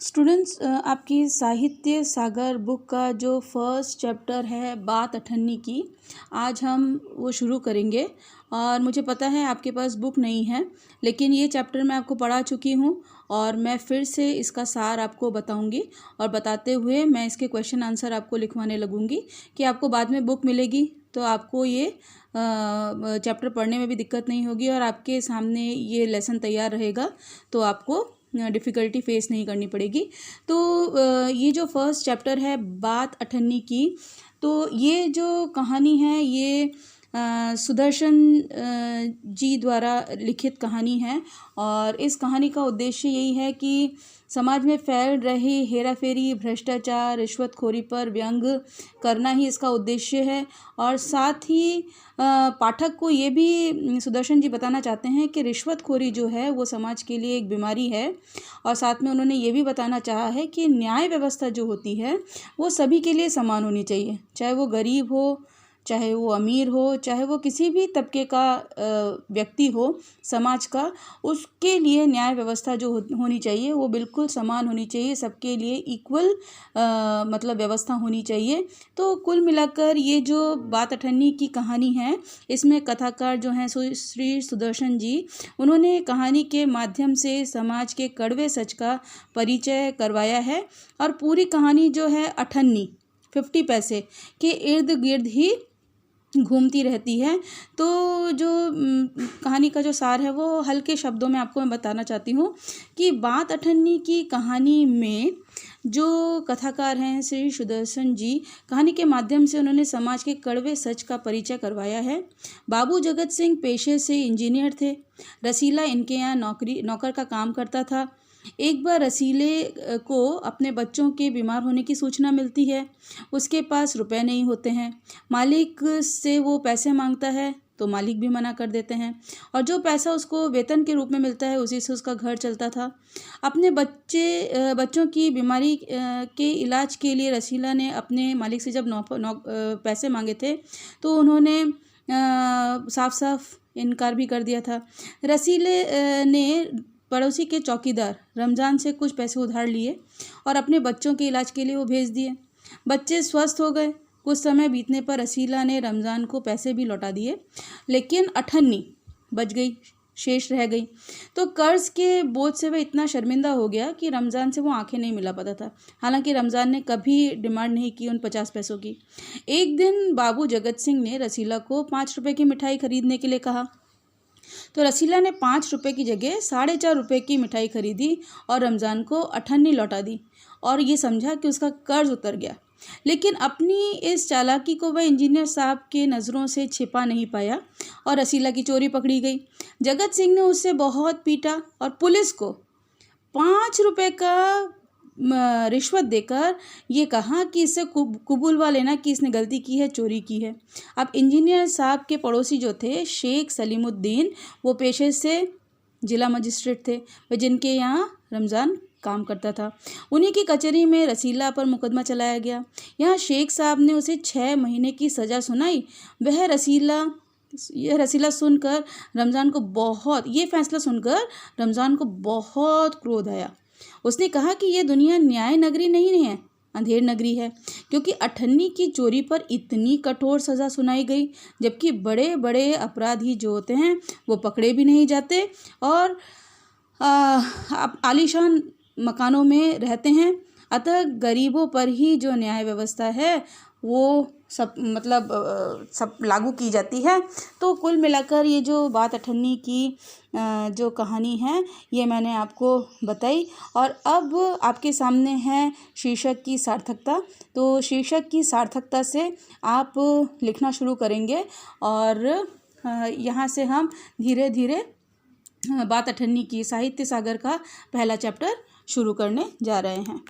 Students, आपकी साहित्य सागर book का जो फर्स्ट चैप्टर है बात अठन्नी की, आज हम वो शुरू करेंगे। और मुझे पता है आपके पास बुक नहीं है, लेकिन ये चैप्टर मैं आपको पढ़ा चुकी हूँ और मैं फिर से इसका सार आपको बताऊंगी और बताते हुए मैं इसके क्वेश्चन आंसर आपको लिखवाने लगूंगी कि आपको बाद में बुक मिलेगी तो आपको ये चैप्टर पढ़ने में भी दिक्कत नहीं होगी और आपके सामने ये लेसन तैयार रहेगा तो आपको डिफ़िकल्टी फेस नहीं करनी पड़ेगी। तो ये जो फर्स्ट चैप्टर है बात अठन्नी की, तो ये जो कहानी है ये सुदर्शन जी द्वारा लिखित कहानी है और इस कहानी का उद्देश्य यही है कि समाज में फैल रही हेराफेरी, भ्रष्टाचार, रिश्वतखोरी पर व्यंग करना ही इसका उद्देश्य है। और साथ ही पाठक को ये भी सुदर्शन जी बताना चाहते हैं कि रिश्वतखोरी जो है वो समाज के लिए एक बीमारी है। और साथ में उन्होंने ये भी बताना चाहा है कि न्याय व्यवस्था जो होती है वो सभी के लिए समान होनी चाहिए, चाहे वो गरीब हो, चाहे वो अमीर हो, चाहे वो किसी भी तबके का व्यक्ति हो समाज का, उसके लिए न्याय व्यवस्था जो होनी चाहिए वो बिल्कुल समान होनी चाहिए, सबके लिए इक्वल मतलब व्यवस्था होनी चाहिए। तो कुल मिलाकर ये जो बात अठन्नी की कहानी है, इसमें कथाकार जो हैं श्री सुदर्शन जी, उन्होंने कहानी के माध्यम से समाज के कड़वे सच का परिचय करवाया है। और पूरी कहानी जो है अठन्नी 50 पैसे के इर्द गिर्द ही घूमती रहती है। तो जो कहानी का जो सार है वो हल्के शब्दों में आपको मैं बताना चाहती हूँ कि बात अठन्नी की कहानी में जो कथाकार हैं श्री सुदर्शन जी, कहानी के माध्यम से उन्होंने समाज के कड़वे सच का परिचय करवाया है। बाबू जगत सिंह पेशे से इंजीनियर थे। रसीला इनके यहाँ नौकर का काम करता था। एक बार रसीले को अपने बच्चों के बीमार होने की सूचना मिलती है। उसके पास रुपए नहीं होते हैं। मालिक से वो पैसे मांगता है तो मालिक भी मना कर देते हैं और जो पैसा उसको वेतन के रूप में मिलता है उसी से उसका घर चलता था। अपने बच्चों की बीमारी के इलाज के लिए रसीला ने अपने मालिक से जब पैसे मांगे थे तो उन्होंने साफ साफ इनकार भी कर दिया था। रसीले ने पड़ोसी के चौकीदार रमज़ान से कुछ पैसे उधार लिए और अपने बच्चों के इलाज के लिए वो भेज दिए। बच्चे स्वस्थ हो गए। कुछ समय बीतने पर रसीला ने रमज़ान को पैसे भी लौटा दिए, लेकिन अठन्नी बच गई, शेष रह गई। तो कर्ज के बोझ से वह इतना शर्मिंदा हो गया कि रमज़ान से वो आंखें नहीं मिला पाता था। हालांकि रमज़ान ने कभी डिमांड नहीं की उन 50 पैसों की। एक दिन बाबू जगत सिंह ने रसीला को 5 रुपये की मिठाई खरीदने के लिए कहा तो रसीला ने 5 रुपये की जगह 4.5 रुपये की मिठाई खरीदी और रमज़ान को अठन्नी लौटा दी और ये समझा कि उसका कर्ज उतर गया। लेकिन अपनी इस चालाकी को वह इंजीनियर साहब के नज़रों से छिपा नहीं पाया और रसीला की चोरी पकड़ी गई। जगत सिंह ने उससे बहुत पीटा और पुलिस को 5 रुपये का रिश्वत देकर ये कहा कि इससे कबूलवा लेना कि इसने गलती की है, चोरी की है। अब इंजीनियर साहब के पड़ोसी जो थे शेख सलीमुद्दीन, वो पेशे से जिला मजिस्ट्रेट थे, वे जिनके यहाँ रमज़ान काम करता था। उन्हीं की कचहरी में रसीला पर मुकदमा चलाया गया। यहाँ शेख साहब ने उसे 6 महीने की सज़ा सुनाई। यह फैसला सुनकर रमज़ान को बहुत क्रोध आया। उसने कहा कि यह दुनिया न्याय नगरी नहीं है, अंधेर नगरी है, क्योंकि अठन्नी की चोरी पर इतनी कठोर सज़ा सुनाई गई, जबकि बड़े बड़े अपराधी जो होते हैं वो पकड़े भी नहीं जाते और आलीशान मकानों में रहते हैं। अतः गरीबों पर ही जो न्याय व्यवस्था है वो सब लागू की जाती है। तो कुल मिलाकर ये जो बात अठन्नी की जो कहानी है ये मैंने आपको बताई। और अब आपके सामने है शीर्षक की सार्थकता। तो शीर्षक की सार्थकता से आप लिखना शुरू करेंगे और यहाँ से हम धीरे धीरे बात अठन्नी की साहित्य सागर का पहला चैप्टर शुरू करने जा रहे हैं।